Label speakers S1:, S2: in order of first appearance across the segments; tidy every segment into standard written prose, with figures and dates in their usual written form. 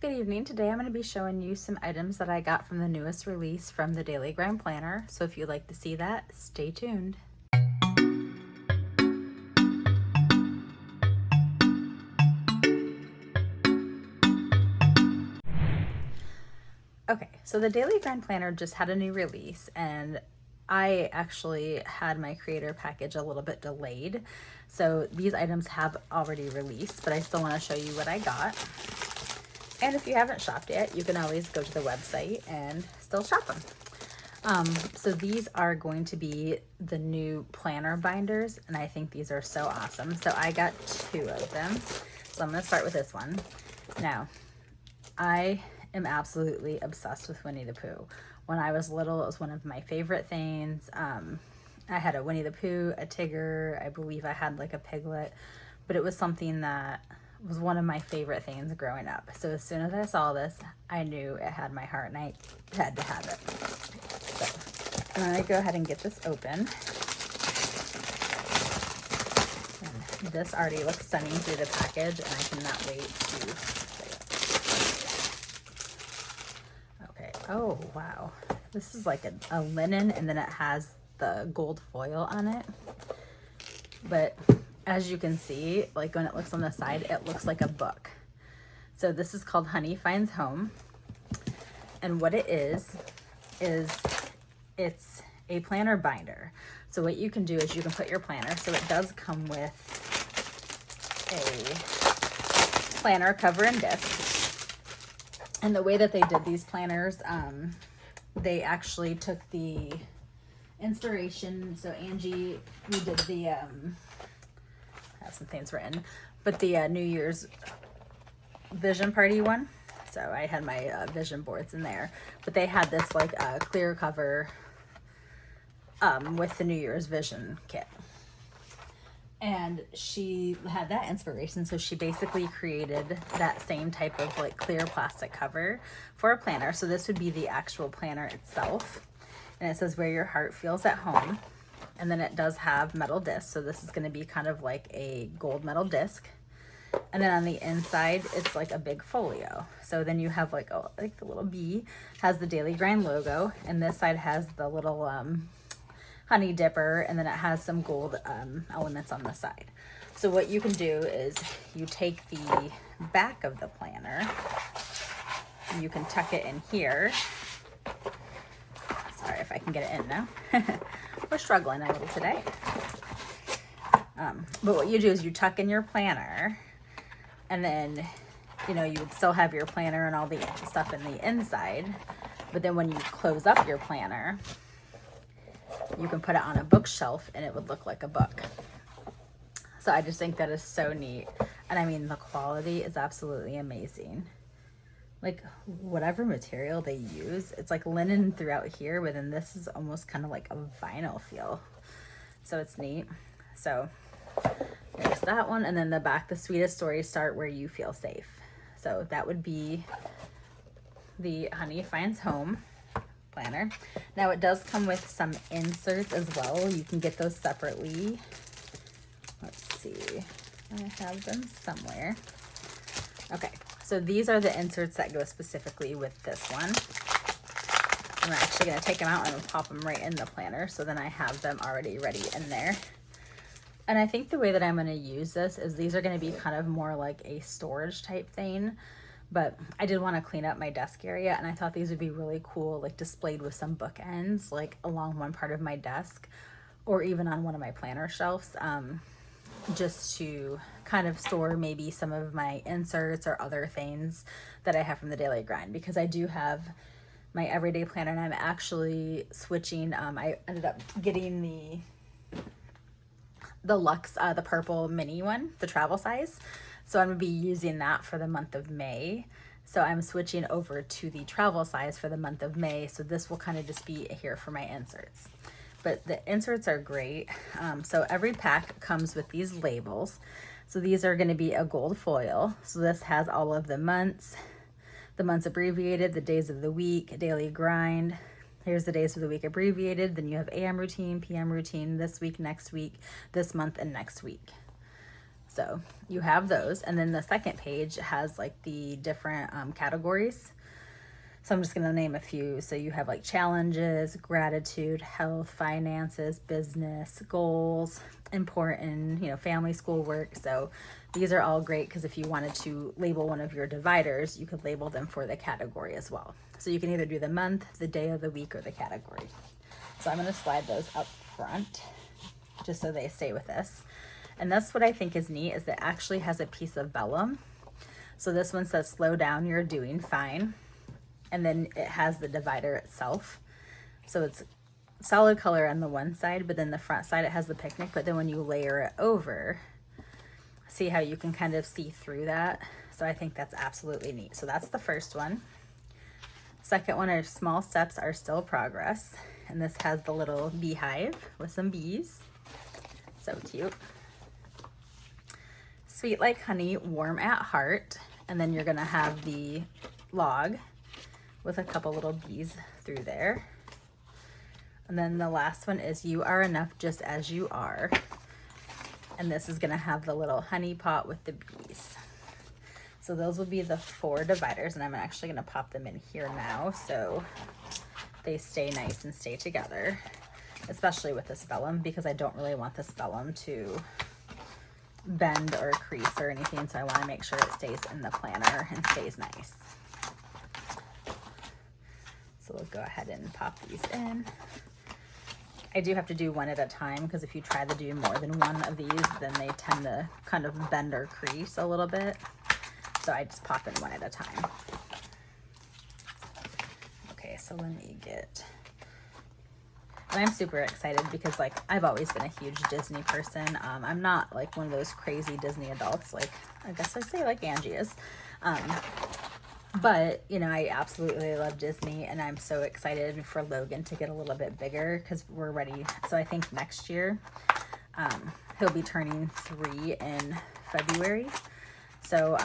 S1: Good evening. Today I'm going to be showing you some items that I got from the newest release from the Daily Grind Planner. So if you'd like to see that, stay tuned. Okay, so the Daily Grind Planner just had a new release, and I actually had my creator package a little bit delayed. So these items have already released, but I still want to show you what I got. And if you haven't shopped yet, you can always go to the website and still shop them. So these are going to be the new planner binders, and I think these are so awesome. So I got 2 of them. So I'm going to start with this one. Now, I am absolutely obsessed with Winnie the Pooh. When I was little, it was one of my favorite things. I had a Winnie the Pooh, a Tigger, I believe I had like a Piglet, but it was something that was one of my favorite things growing up. So as soon as I saw this, I knew it had my heart and I had to have it. So I'm gonna go ahead and get this open. And this already looks stunning through the package, and I cannot wait to play it. Okay, oh wow. This is like a linen, and then it has the gold foil on it. But as you can see, like when it looks on the side, it looks like a book. So this is called Honey Finds Home. And what it is it's a planner binder. So what you can do is you can put your planner, so it does come with a planner cover and disc. And the way that they did these planners, they actually took the inspiration. So Angie, we did the, I have some things written, but the New Year's vision party one. So I had my vision boards in there, but they had this like clear cover with the New Year's vision kit. And she had that inspiration, so she basically created that same type of like clear plastic cover for a planner. So this would be the actual planner itself. And it says where your heart feels at home. And then it does have metal discs. So this is going to be kind of like a gold metal disc. And then on the inside, it's like a big folio. So then you have like the little bee has the Daily Grind logo, and this side has the little honey dipper, and then it has some gold elements on the side. So what you can do is you take the back of the planner, and you can tuck it in here. Sorry if I can get it in now. We're struggling a little today. But what you do is you tuck in your planner, and then, you know, you would still have your planner and all the stuff in the inside. But then when you close up your planner, you can put it on a bookshelf and it would look like a book. So I just think that is so neat. And I mean, the quality is absolutely amazing. Like whatever material they use, it's like linen throughout here, but then this is almost kind of like a vinyl feel. So it's neat. So there's that one. And then the back, the sweetest stories start where you feel safe. So that would be the Honey Finds Home planner. Now it does come with some inserts as well. You can get those separately. Let's see, I have them somewhere. Okay, so these are the inserts that go specifically with this one. I'm actually going to take them out and pop them right in the planner, so then I have them already ready in there. And I think the way that I'm going to use this is these are going to be kind of more like a storage type thing. But I did want to clean up my desk area, and I thought these would be really cool, like displayed with some bookends, like along one part of my desk, or even on one of my planner shelves, just to kind of store maybe some of my inserts or other things that I have from the Daily Grind, because I do have my everyday planner, and I'm actually switching. I ended up getting the Luxe, the purple mini one, the travel size. So I'm gonna be using that for the month of May. So I'm switching over to the travel size for the month of May. So this will kind of just be here for my inserts. But the inserts are great. So every pack comes with these labels. So these are gonna be a gold foil. So this has all of the months abbreviated, the days of the week, daily grind. Here's the days of the week abbreviated. Then you have AM routine, PM routine, this week, next week, this month, and next week. So you have those. And then the second page has like the different categories. So I'm just going to name a few. So you have like challenges, gratitude, health, finances, business, goals, important, you know, family, school, work. So these are all great because if you wanted to label one of your dividers, you could label them for the category as well. So you can either do the month, the day of the week, or the category. So I'm going to slide those up front just so they stay with this. And that's what I think is neat, is it actually has a piece of vellum. So this one says, slow down, you're doing fine. And then it has the divider itself. So it's solid color on the one side, but then the front side, it has the picnic. But then when you layer it over, see how you can kind of see through that. So I think that's absolutely neat. So that's the first one. Second one are small steps are still progress. And this has the little beehive with some bees. So cute. Sweet like honey, warm at heart. And then you're gonna have the log with a couple little bees through there. And then the last one is you are enough just as you are. And this is gonna have the little honey pot with the bees. So those will be the 4 dividers, and I'm actually gonna pop them in here now so they stay nice and stay together, especially with this vellum, because I don't really want this vellum to bend or crease or anything. So I wanna make sure it stays in the planner and stays nice. So we'll go ahead and pop these in. I do have to do one at a time because if you try to do more than one of these, then they tend to kind of bend or crease a little bit. So I just pop in one at a time. Okay, so let me get, and I'm super excited because like I've always been a huge Disney person. I'm not like one of those crazy Disney adults, like I guess I say like Angie is. But, you know, I absolutely love Disney, and I'm so excited for Logan to get a little bit bigger because we're ready. So I think next year he'll be turning 3 in February. So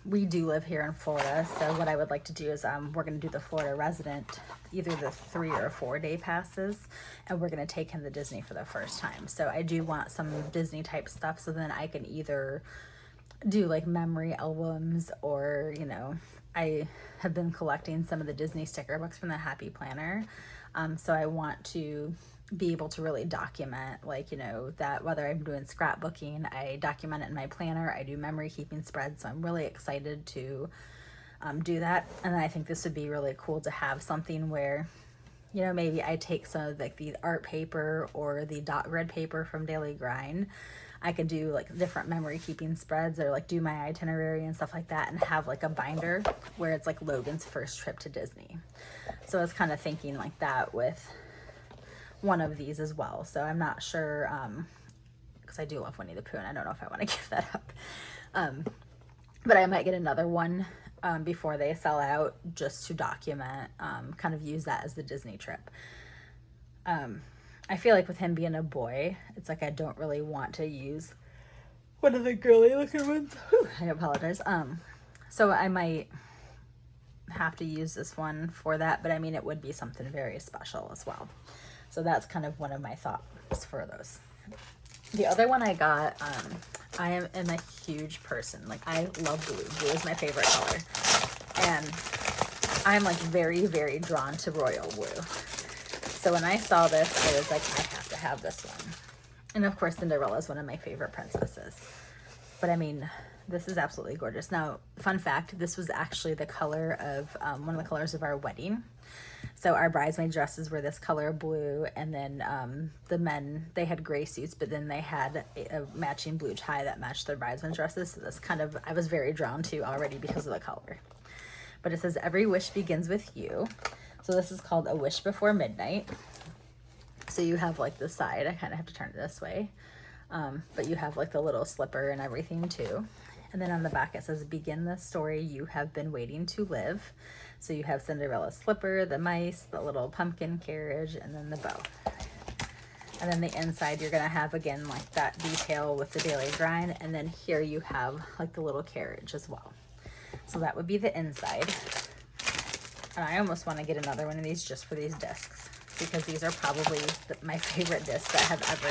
S1: we do live here in Florida. So what I would like to do is we're going to do the Florida resident, either the 3 or 4 day passes, and we're going to take him to Disney for the first time. So I do want some Disney type stuff so then I can either do like memory albums or, you know, I have been collecting some of the Disney sticker books from the Happy Planner. So I want to be able to really document, like, you know, that whether I'm doing scrapbooking, I document it in my planner, I do memory keeping spreads. So I'm really excited to do that. And I think this would be really cool to have something where, you know, maybe I take some of like the art paper or the dot grid paper from Daily Grind. I could do like different memory keeping spreads or like do my itinerary and stuff like that and have like a binder where it's like Logan's first trip to Disney. So I was kind of thinking like that with one of these as well. So I'm not sure, because I do love Winnie the Pooh and I don't know if I want to give that up. But I might get another one before they sell out just to document, kind of use that as the Disney trip. I feel like with him being a boy, it's like I don't really want to use one of the girly looking ones. Whew, I apologize. So I might have to use this one for that, but I mean, it would be something very special as well. So that's kind of one of my thoughts for those. The other one I got, I am a huge person. Like I love blue. Blue is my favorite color. And I'm like very, very drawn to royal blue. So when I saw this, I was like, I have to have this one. And of course, Cinderella is one of my favorite princesses. But I mean, this is absolutely gorgeous. Now, fun fact, this was actually the color of, one of the colors of our wedding. So our bridesmaid dresses were this color blue, and then the men, they had gray suits, but then they had a matching blue tie that matched their bridesmaid dresses. So this kind of, I was very drawn to already because of the color. But it says, every wish begins with you. So this is called A Wish Before Midnight. So you have like the side, I kind of have to turn it this way, but you have like the little slipper and everything too. And then on the back it says, begin the story you have been waiting to live. So you have Cinderella's slipper, the mice, the little pumpkin carriage, and then the bow. And then the inside you're gonna have again like that detail with the Daily Grind, and then here you have like the little carriage as well. So that would be the inside. And I almost want to get another one of these just for these discs, because these are probably my favorite discs that have ever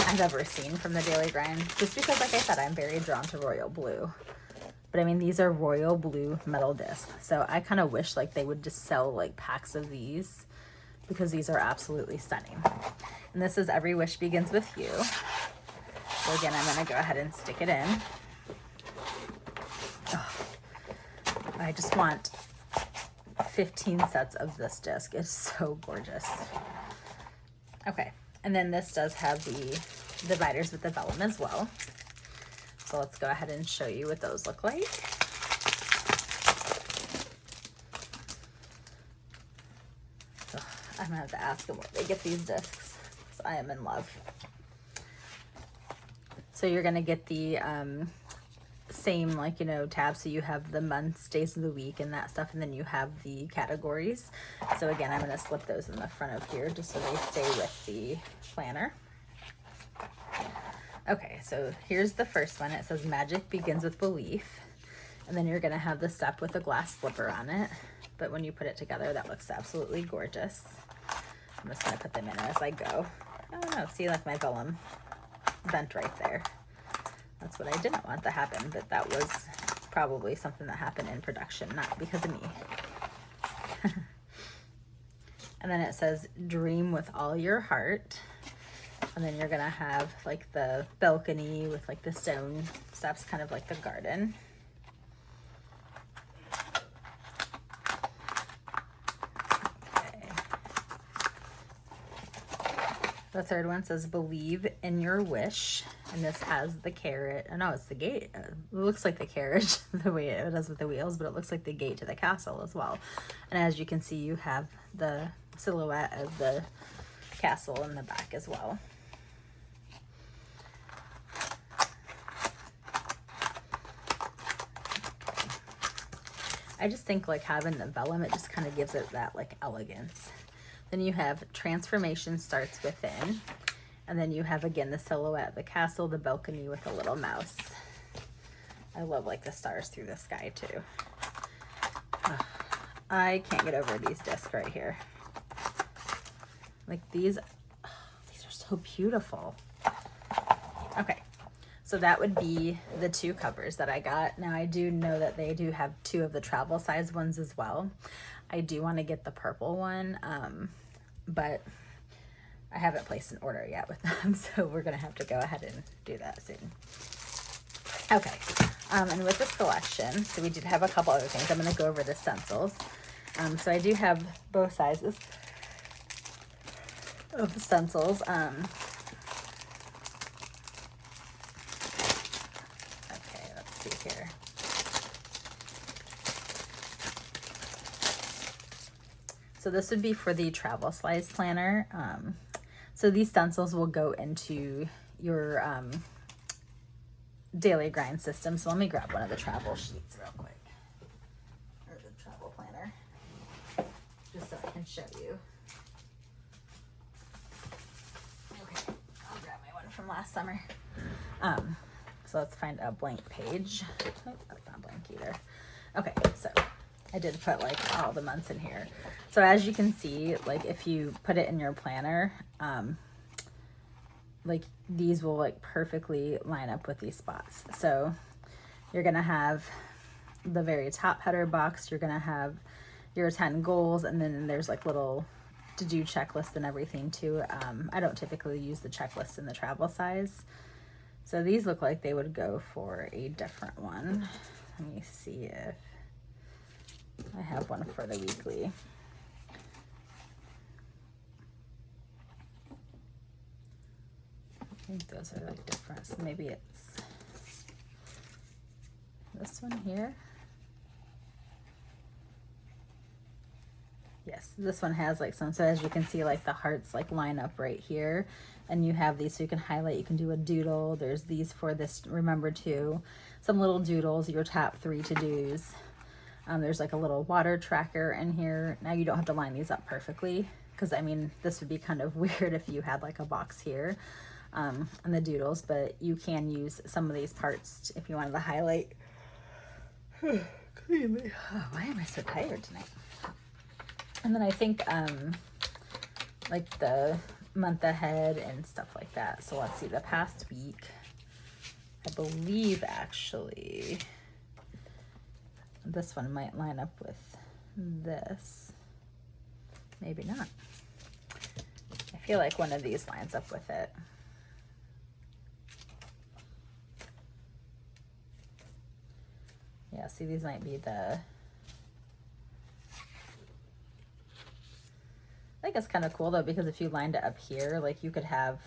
S1: I've ever seen from the Daily Grind, just because, like I said, I'm very drawn to royal blue. But I mean, these are royal blue metal discs, so I kind of wish like they would just sell like packs of these, because these are absolutely stunning. And this is Every Wish Begins With You. So again, I'm going to go ahead and stick it in. Oh, I just want 15 sets of this disc. It's so gorgeous. Okay, and then this does have the dividers with the vellum as well. So let's go ahead and show you what those look like. So I'm gonna have to ask them where they get these discs, because I am in love. So you're gonna get the same, like, you know, tabs. So you have the months, days of the week, and that stuff, and then you have the categories. So again, I'm gonna slip those in the front of here just so they stay with the planner. Okay, so here's the first one. It says Magic Begins with Belief. And then you're gonna have the step with a glass slipper on it. But when you put it together, that looks absolutely gorgeous. I'm just gonna put them in as I go. Oh no, see, like my vellum bent right there. That's what I didn't want to happen, but that was probably something that happened in production, not because of me. And then it says Dream with All Your Heart. And then you're gonna have like the balcony with like the stone steps, kind of like the garden. Okay. The third one says Believe in Your Wish. And this has the carrot. Oh no, it's the gate. It looks like the carriage, the way it does with the wheels, but it looks like the gate to the castle as well. And as you can see, you have the silhouette of the castle in the back as well. I just think like having the vellum, it just kind of gives it that like elegance. Then you have Transformation Starts Within. And then you have, again, the silhouette of the castle, the balcony with a little mouse. I love like the stars through the sky too. Ugh, I can't get over these discs right here. Like these are so beautiful. Okay. So that would be the two covers that I got. Now I do know that they do have two of the travel size ones as well. I do want to get the purple one, but I haven't placed an order yet with them, so we're gonna have to go ahead and do that soon. Okay, and with this collection, so we did have a couple other things. I'm gonna go over the stencils. So I do have both sizes of the stencils. Here. So this would be for the travel size planner. So these stencils will go into your daily grind system. So let me grab one of the travel sheets real quick, or the travel planner, just so I can show you. Okay, I'll grab my one from last summer. So let's find a blank page. Oh, that's not blank either. Okay, so I did put like all the months in here. So as you can see, like if you put it in your planner, like these will like perfectly line up with these spots. So you're gonna have the very top header box, you're gonna have your 10 goals, and then there's like little to-do checklist and everything too. I don't typically use the checklist in the travel size. So these look like they would go for a different one. Let me see if I have one for the weekly. I think those are like different. So maybe it's this one here. Yes, this one has like some, so as you can see, like the hearts like line up right here, and you have these so you can highlight, you can do a doodle. There's these for this, remember to, some little doodles, your top 3 to-dos. There's like a little water tracker in here. Now you don't have to line these up perfectly, because I mean, this would be kind of weird if you had like a box here, and the doodles, but you can use some of these parts if you wanted to highlight cleanly. Oh, why am I so tired tonight? And then I think like the month ahead and stuff like that. So let's see, the past week, I believe actually this one might line up with this. Maybe not. I feel like one of these lines up with it. Yeah, see, these might be the, I think it's kind of cool though, because if you lined it up here, like you could have,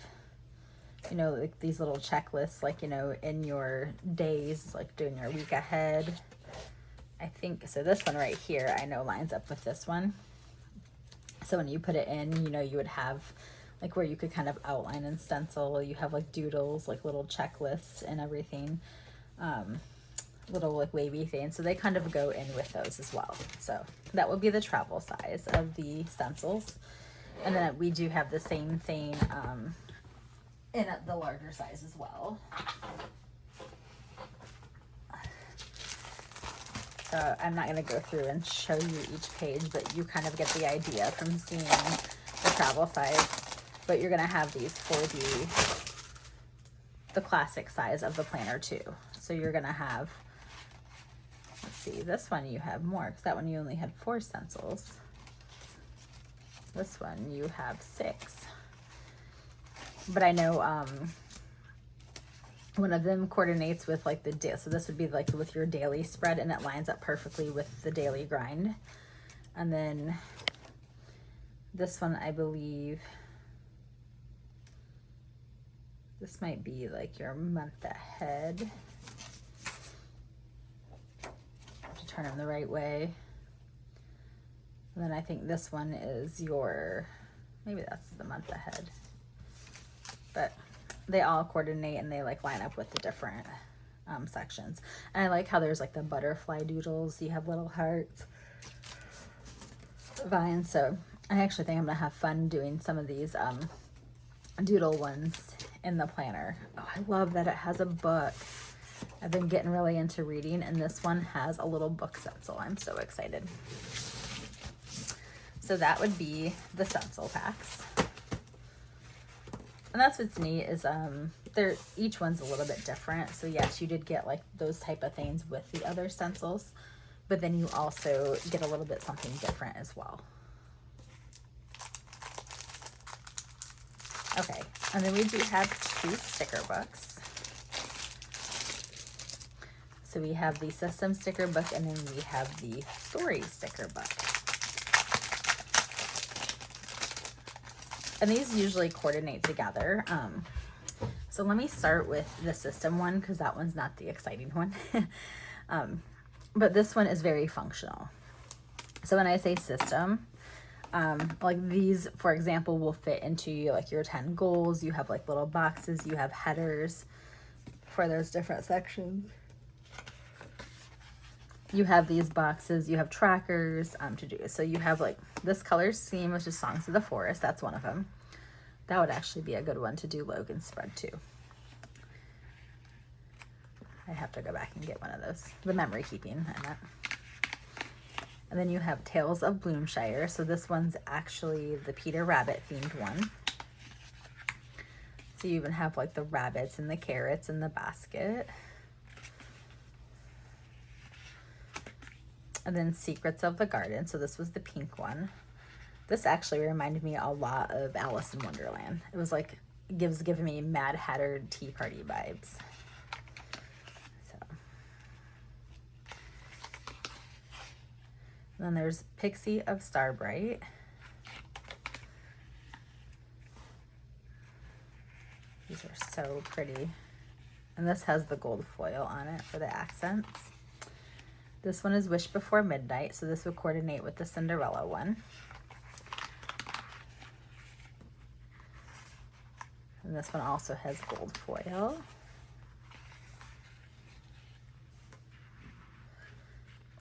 S1: you know, like these little checklists, like, you know, in your days, like doing your week ahead. I think, so this one right here, I know lines up with this one. So when you put it in, you know, you would have like where you could kind of outline and stencil. You have like doodles, like little checklists and everything. Little like wavy things. So they kind of go in with those as well. So that would be the travel size of the stencils. And then we do have the same thing in the larger size as well. So I'm not going to go through and show you each page, but you kind of get the idea from seeing the travel size. But you're going to have these for the classic size of the planner too. So you're going to have, let's see, this one you have more, because that one you only had 4 stencils. This one you have 6. But I know one of them coordinates with like the day, so this would be like with your daily spread, and it lines up perfectly with the daily grind. And then this one, I believe, this might be like your month ahead. To turn them the right way. And then I think this one is your, maybe that's the month ahead. But they all coordinate and they like line up with the different sections. And I like how there's like the butterfly doodles. You have little hearts, vines. So I actually think I'm gonna have fun doing some of these doodle ones in the planner. Oh, I love that it has a book. I've been getting really into reading, and this one has a little book stencil. I'm so excited. So that would be the stencil packs. And that's what's neat is they're, each one's a little bit different. So yes, you did get like those type of things with the other stencils, but then you also get a little bit something different as well. Okay, and then we do have 2 sticker books. So we have the system sticker book, and then we have the story sticker book. And these usually coordinate together. So let me start with the system one, because that one's not the exciting one. But this one is very functional. So when I say system, like these, for example, will fit into like your 10 goals. You have like little boxes, you have headers for those different sections. You have these boxes, you have trackers to do. So you have like this color scheme, which is Songs of the Forest. That's one of them. That would actually be a good one to do Logan's spread too. I have to go back and get one of those. The memory keeping, I meant. And then you have Tales of Bloomshire. So this one's actually the Peter Rabbit themed one. So you even have like the rabbits and the carrots in the basket. And then Secrets of the Garden. So this was the pink one. This actually reminded me a lot of Alice in Wonderland. It was like, giving me Mad Hatter Tea Party vibes. So. And then there's Pixie of Starbright. These are so pretty. And this has the gold foil on it for the accents. This one is Wish Before Midnight, so this would coordinate with the Cinderella one. And this one also has gold foil.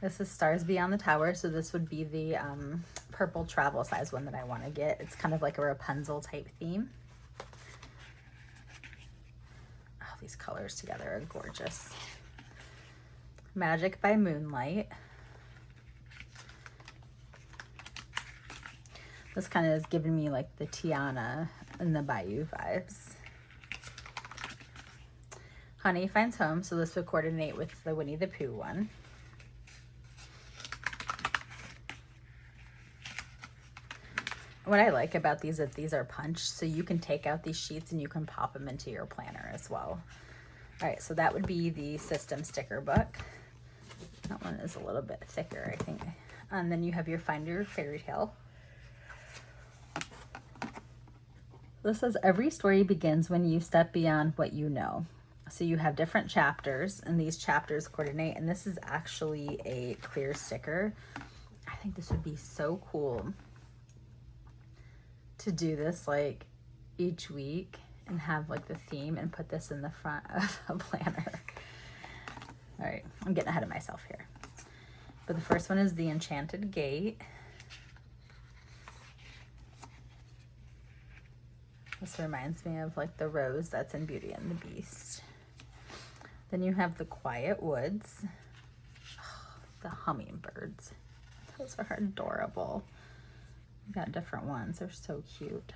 S1: This is Stars Beyond the Tower, so this would be the purple travel size one that I want to get. It's kind of like a Rapunzel type theme. Oh, these colors together are gorgeous. Magic by Moonlight. This kind of is giving me like the Tiana in the Bayou vibes. Honey Finds Home, so this would coordinate with the Winnie the Pooh one. What I like about these is these are punched, so you can take out these sheets and you can pop them into your planner as well. All right, so that would be the system sticker book. That one is a little bit thicker, I think. And then you have your Find Your Fairytale. This says, every story begins when you step beyond what you know. So you have different chapters, and these chapters coordinate, and this is actually a clear sticker. I think this would be so cool to do this like each week and have like the theme and put this in the front of a planner. All right, I'm getting ahead of myself here. But the first one is The Enchanted Gate. This reminds me of like the rose that's in Beauty and the Beast. Then you have The Quiet Woods. Oh, the hummingbirds. Those are adorable. We got different ones. They're so cute.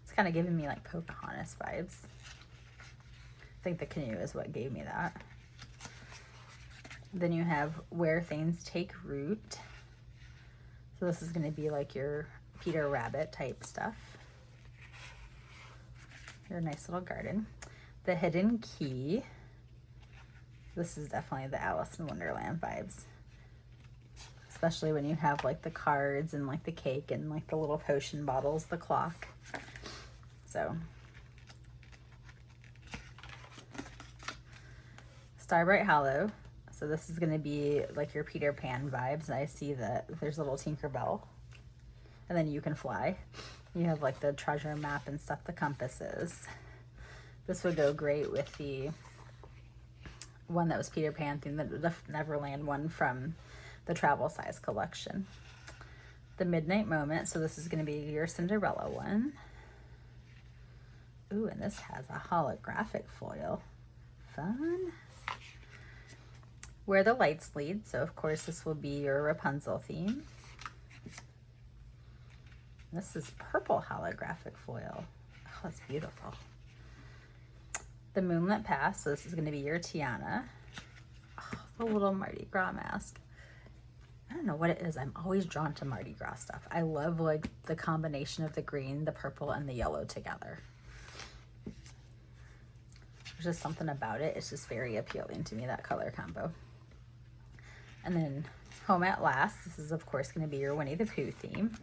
S1: It's kind of giving me like Pocahontas vibes. I think the canoe is what gave me that. Then you have Where Things Take Root. So this is going to be like your Peter Rabbit type stuff. Your nice little garden. The Hidden Key. This is definitely the Alice in Wonderland vibes. Especially when you have like the cards and like the cake and like the little potion bottles, the clock. So, Starbright Hollow. So this is going to be like your Peter Pan vibes. I see that there's a little Tinkerbell. And then you can fly. You have like the treasure map and stuff, the compasses. This would go great with the one that was Peter Pan themed, the Neverland one from the travel size collection. The Midnight Moment, so this is going to be your Cinderella one. Ooh, and this has a holographic foil. Fun. Where the Lights Lead, so of course this will be your Rapunzel theme. This is purple holographic foil. Oh, that's beautiful. The Moonlit Path, so this is going to be your Tiana. Oh, the little Mardi Gras mask. I don't know what it is. I'm always drawn to Mardi Gras stuff. I love like the combination of the green, the purple, and the yellow together. There's just something about it. It's just very appealing to me, that color combo. And then Home at Last. This is, of course, going to be your Winnie the Pooh theme.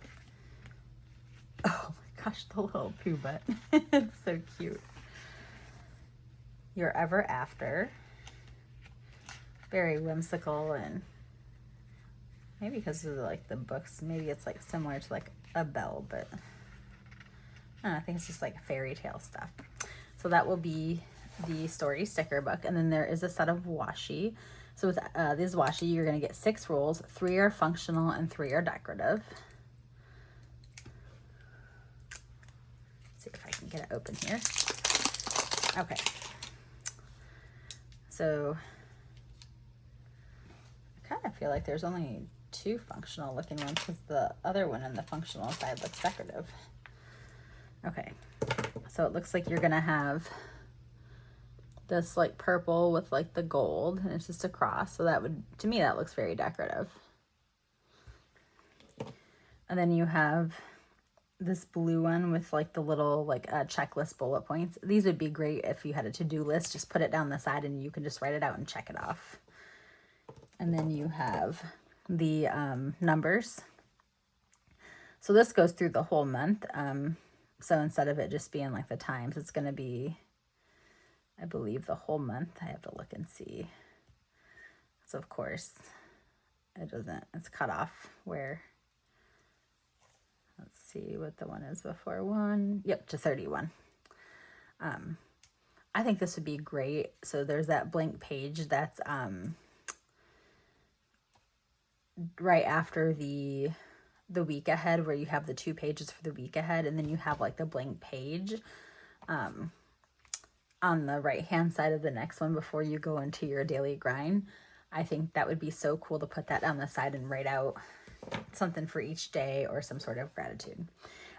S1: Oh my gosh, the little Pooh butt. It's so cute. Your Ever After. Very whimsical, and maybe because of like the books, maybe it's like similar to like a bell, but I don't know, I think it's just like fairy tale stuff. So that will be the story sticker book. And then there is a set of washi. So with this washi, you're going to get 6 rolls. 3 are functional and 3 are decorative. Let's see if I can get it open here. Okay. So I kind of feel like there's only 2 functional looking ones because the other one on the functional side looks decorative. Okay, so it looks like you're gonna have this like purple with like the gold, and it's just a cross. So that would, to me, that looks very decorative. And then you have this blue one with like the little like checklist bullet points. These would be great if you had a to-do list. Just put it down the side and you can just write it out and check it off. And then you have the numbers. So this goes through the whole month. So instead of it just being like the times, it's going to be, I believe, the whole month. I have to look and see. So of course it doesn't, it's cut off where, let's see what the one is before 1. Yep, to 31. I think this would be great. So there's that blank page that's right after the week ahead, where you have the 2 pages for the week ahead, and then you have like the blank page on the right hand side of the next one before you go into your daily grind. I think that would be so cool to put that on the side and write out something for each day or some sort of gratitude.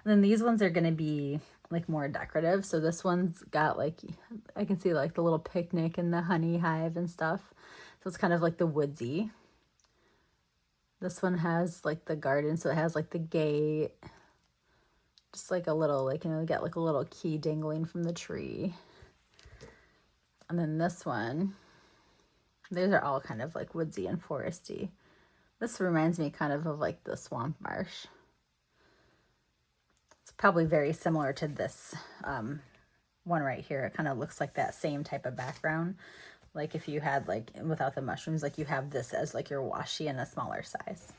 S1: And then these ones are going to be like more decorative. So this one's got like, I can see like the little picnic and the honey hive and stuff. So it's kind of like the woodsy. This one has like the garden. So it has like the gate, just like a little, like, you know, get like a little key dangling from the tree. And then this one, these are all kind of like woodsy and foresty. This reminds me kind of like the swamp marsh. It's probably very similar to this one right here. It kind of looks like that same type of background. Like if you had like, without the mushrooms, like you have this as like your washi in a smaller size.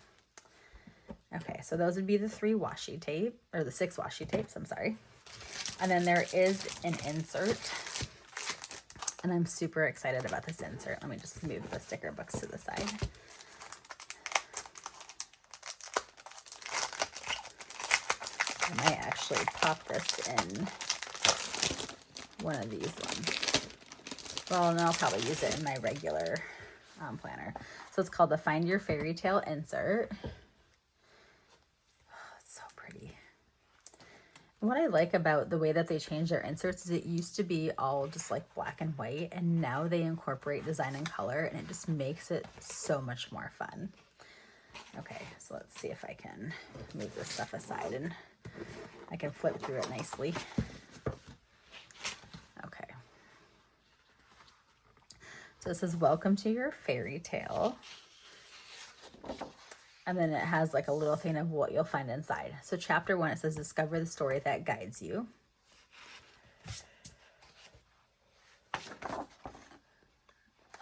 S1: Okay, so those would be the 3 washi tape, or the 6 washi tapes, I'm sorry. And then there is an insert. And I'm super excited about this insert. Let me just move the sticker books to the side. I might actually pop this in one of these ones. Well, and I'll probably use it in my regular planner. So it's called the Find Your Fairytale Insert. Oh, it's so pretty. What I like about the way that they change their inserts is it used to be all just like black and white, and now they incorporate design and color, and it just makes it so much more fun. Okay, so let's see if I can move this stuff aside and I can flip through it nicely. Okay. So this is Welcome to Your Fairy Tale. And then it has like a little thing of what you'll find inside. So chapter 1, it says, discover the story that guides you.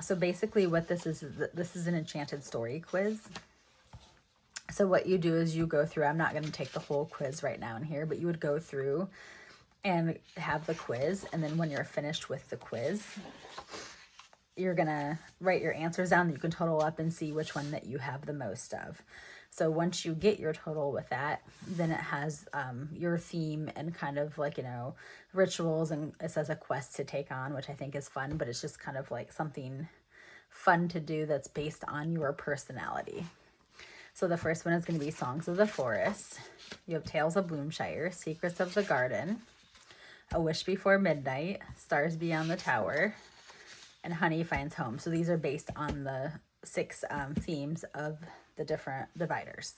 S1: So basically what this is an enchanted story quiz. So what you do is you go through, I'm not going to take the whole quiz right now in here, but you would go through and have the quiz. And then when you're finished with the quiz, you're going to write your answers down that you can total up and see which one that you have the most of. So once you get your total with that, then it has your theme and kind of like, you know, rituals, and it says a quest to take on, which I think is fun, but it's just kind of like something fun to do that's based on your personality. So the first one is going to be Songs of the Forest. You have Tales of Bloomshire, Secrets of the Garden, A Wish Before Midnight, Stars Beyond the Tower, and Honey Finds Home. So these are based on the 6 themes of the different dividers.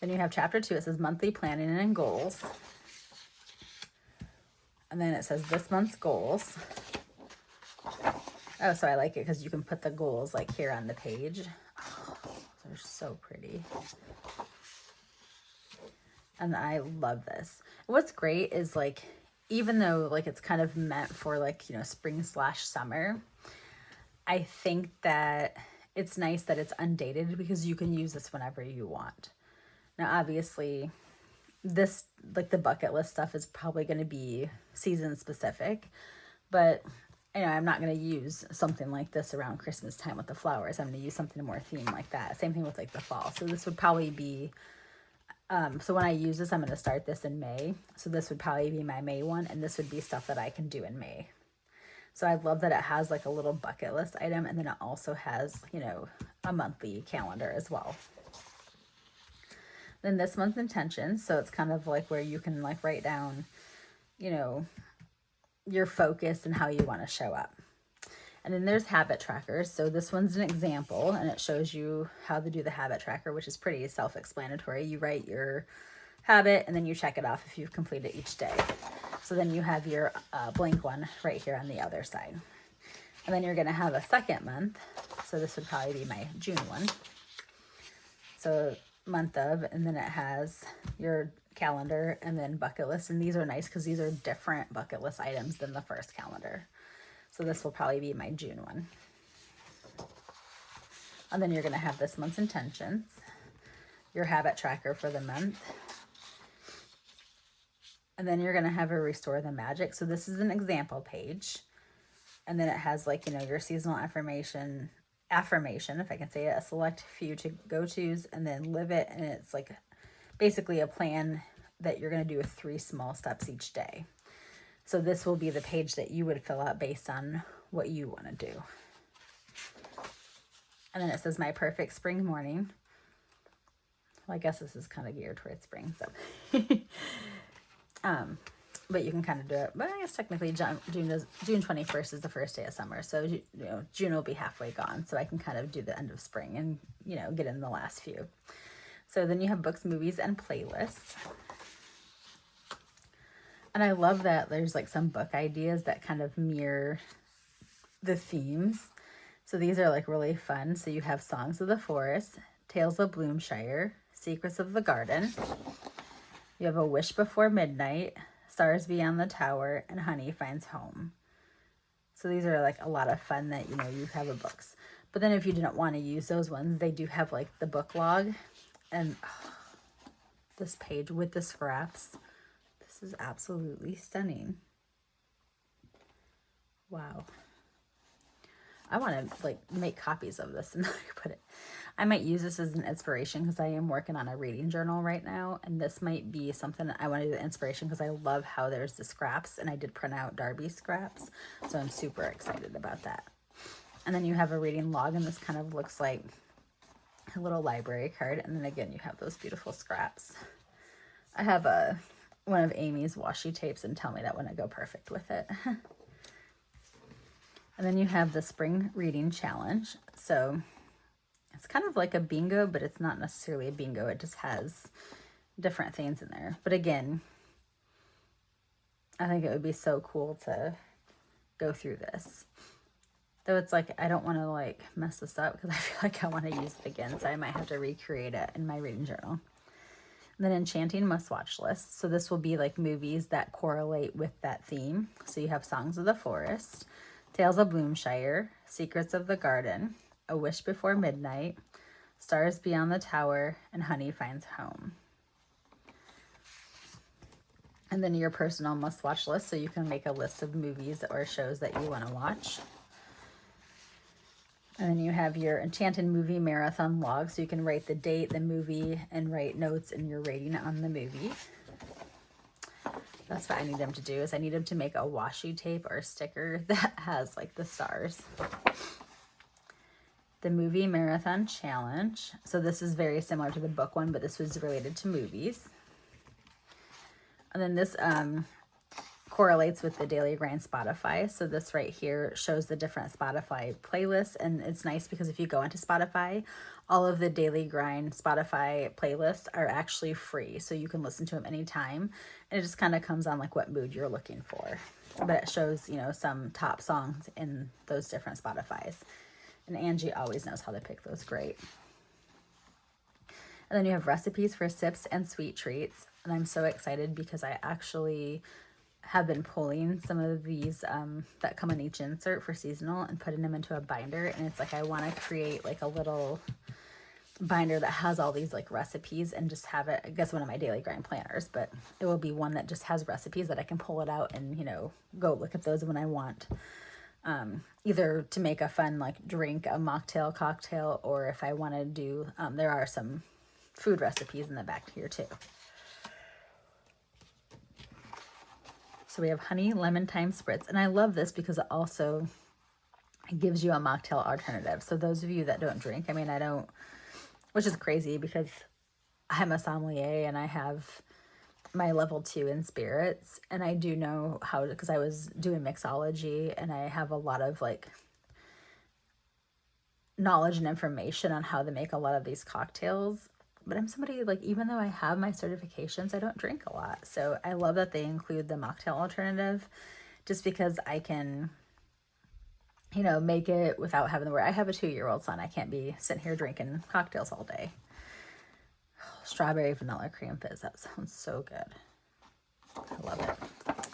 S1: Then you have chapter 2. It says monthly planning and goals. And then it says this month's goals. Oh, so I like it because you can put the goals like here on the page. Oh, they're so pretty. And I love this. What's great is like, even though like it's kind of meant for like, you know, spring/summer, I think that it's nice that it's undated because you can use this whenever you want. Now, obviously, this, like the bucket list stuff is probably going to be season specific, but you know, I'm not going to use something like this around Christmas time with the flowers. I'm going to use something more themed like that. Same thing with like the fall. So this would probably be, so when I use this, I'm going to start this in May. So this would probably be my May one, and this would be stuff that I can do in May. So I love that it has like a little bucket list item, and then it also has, you know, a monthly calendar as well. Then this month's intentions. So it's kind of like where you can like write down, you know, your focus and how you want to show up. And then there's habit trackers. So this one's an example, and it shows you how to do the habit tracker, which is pretty self-explanatory. You write your habit and then you check it off if you've completed each day. So then you have your blank one right here on the other side. And then you're going to have a second month. So this would probably be my June one. So month of, and then it has your calendar and then bucket list. And these are nice because these are different bucket list items than the first calendar. So this will probably be my June one. And then you're going to have this month's intentions, your habit tracker for the month. And then you're going to have a restore the magic. So this is an example page. And then it has like, you know, your seasonal affirmation, if I can say it, a select few to go-tos, and then live it. And it's like basically a plan that you're going to do with 3 small steps each day. So this will be the page that you would fill out based on what you want to do. And then it says my perfect spring morning. Well, I guess this is kind of geared towards spring, so. But you can kind of do it. But I guess technically June 21st is the first day of summer. So, you know, June will be halfway gone. So I can kind of do the end of spring and, you know, get in the last few. So then you have books, movies, and playlists. And I love that there's like some book ideas that kind of mirror the themes. So these are like really fun. So you have Songs of the Forest, Tales of Bloomshire, Secrets of the Garden. You have A Wish Before Midnight, Stars Beyond the Tower, and Honey Finds Home. So these are like a lot of fun that, you know, you have a books. But then if you didn't want to use those ones, they do have like the book log. And this page with the scraps. This is absolutely stunning. Wow. I want to like make copies of this and put it. I might use this as an inspiration because I am working on a reading journal right now, and this might be something I want to do the inspiration because I love how there's the scraps, and I did print out Darby's scraps, so I'm super excited about that. And then you have a reading log, and this kind of looks like a little library card, and then again you have those beautiful scraps. I have one of Amy's washi tapes, and tell me that wouldn't go perfect with it. And then you have the Spring Reading Challenge. So it's kind of like a bingo, but it's not necessarily a bingo. It just has different things in there. But again, I think it would be so cool to go through this. Though it's like, I don't want to like mess this up because I feel like I want to use it again. So I might have to recreate it in my reading journal. And then Enchanting Must-Watch List. So this will be like movies that correlate with that theme. So you have Songs of the Forest, Tales of Bloomshire, Secrets of the Garden, A Wish Before Midnight, Stars Beyond the Tower, and Honey Finds Home. And then your personal must-watch list, so you can make a list of movies or shows that you want to watch. And then you have your Enchanted Movie Marathon log, so you can write the date, the movie, and write notes in your rating on the movie. That's what I need them to do, is I need them to make a washi tape or a sticker that has like the stars. The Movie Marathon Challenge. So this is very similar to the book one, but this was related to movies. And then this correlates with the Daily Grind Spotify. So this right here shows the different Spotify playlists. And it's nice because if you go into Spotify, all of the Daily Grind Spotify playlists are actually free. So you can listen to them anytime. And it just kind of comes on like what mood you're looking for. But it shows, you know, some top songs in those different Spotifys. And Angie always knows how to pick those great. And then you have recipes for sips and sweet treats. And I'm so excited because I actually have been pulling some of these that come in each insert for seasonal and putting them into a binder. And it's like I want to create like a little binder that has all these like recipes and just have it, I guess, one of my Daily Grind planners, but it will be one that just has recipes that I can pull it out and, you know, go look at those when I want. Either to make a fun like drink, a mocktail, cocktail, or if I want to do, there are some food recipes in the back here too. So we have honey lemon thyme spritz, and I love this because it also gives you a mocktail alternative. So those of you that don't drink, I mean, I don't, which is crazy because I'm a sommelier and I have my level 2 in spirits, and I do know how, because I was doing mixology and I have a lot of like knowledge and information on how to make a lot of these cocktails. But I'm somebody like, even though I have my certifications, I don't drink a lot. So I love that they include the mocktail alternative just because I can, you know, make it without having to worry. I have a 2-year-old son. I can't be sitting here drinking cocktails all day. Strawberry vanilla cream fizz. That sounds so good. I love it.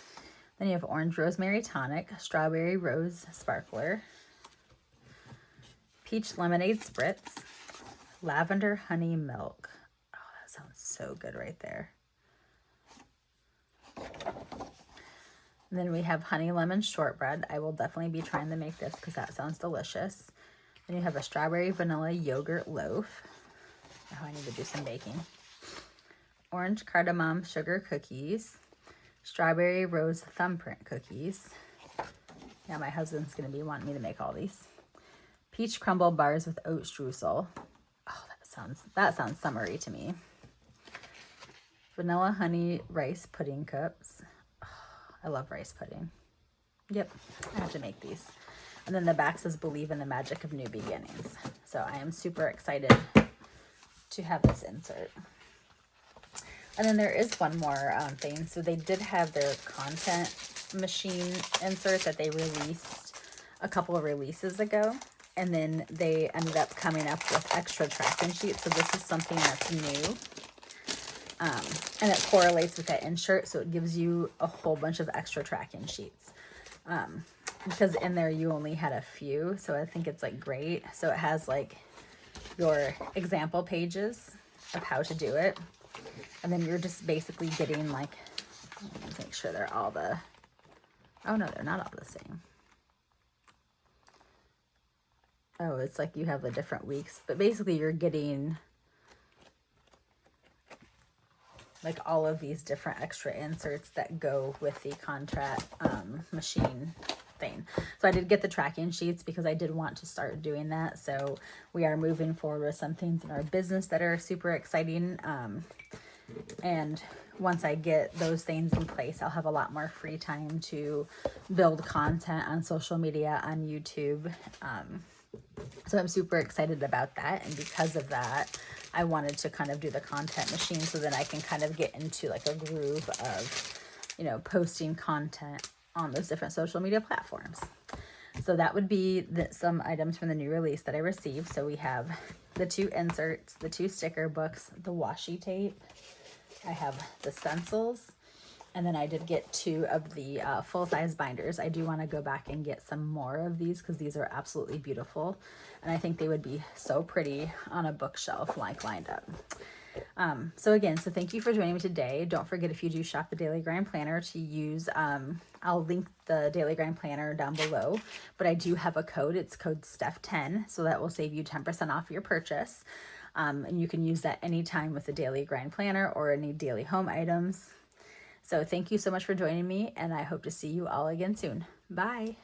S1: Then you have orange rosemary tonic, strawberry rose sparkler, peach lemonade spritz, lavender honey milk. Oh, that sounds so good right there. And then we have honey lemon shortbread. I will definitely be trying to make this because that sounds delicious. Then you have a strawberry vanilla yogurt loaf. Oh, I need to do some baking. Orange cardamom sugar cookies. Strawberry rose thumbprint cookies. Yeah, my husband's going to be wanting me to make all these. Peach crumble bars with oat streusel. Oh, that That sounds summery to me. Vanilla honey rice pudding cups. Oh, I love rice pudding. Yep, I have to make these. And then the back says believe in the magic of new beginnings. So I am super excited to have this insert. And then there is one more thing. So they did have their content machine insert that they released a couple of releases ago. And then they ended up coming up with extra tracking sheets. So this is something that's new. And it correlates with that insert. So it gives you a whole bunch of extra tracking sheets. Because in there you only had a few. So I think it's like great. So it has like your example pages of how to do it. And then you're just basically getting like, let me make sure they're all the, oh no, they're not all the same. Oh, it's like you have the different weeks, but basically you're getting like all of these different extra inserts that go with the contract machine thing. So I did get the tracking sheets because I did want to start doing that. So we are moving forward with some things in our business that are super exciting. And once I get those things in place, I'll have a lot more free time to build content on social media, on YouTube. So I'm super excited about that. And because of that, I wanted to kind of do the content machine so that I can kind of get into like a groove of, you know, posting content on those different social media platforms. So that would be some items from the new release that I received. So we have the 2 inserts, the 2 sticker books, the washi tape. I have the stencils. And then I did get 2 of the full-size binders. I do want to go back and get some more of these because these are absolutely beautiful. And I think they would be so pretty on a bookshelf like lined up. So thank you for joining me today. Don't forget, if you do shop the Daily Grind Planner, to use, I'll link the Daily Grind Planner down below, but I do have a code. It's code STEPH10, so that will save you 10% off your purchase. And you can use that anytime with the Daily Grind Planner or any daily home items. So thank you so much for joining me, and I hope to see you all again soon. Bye.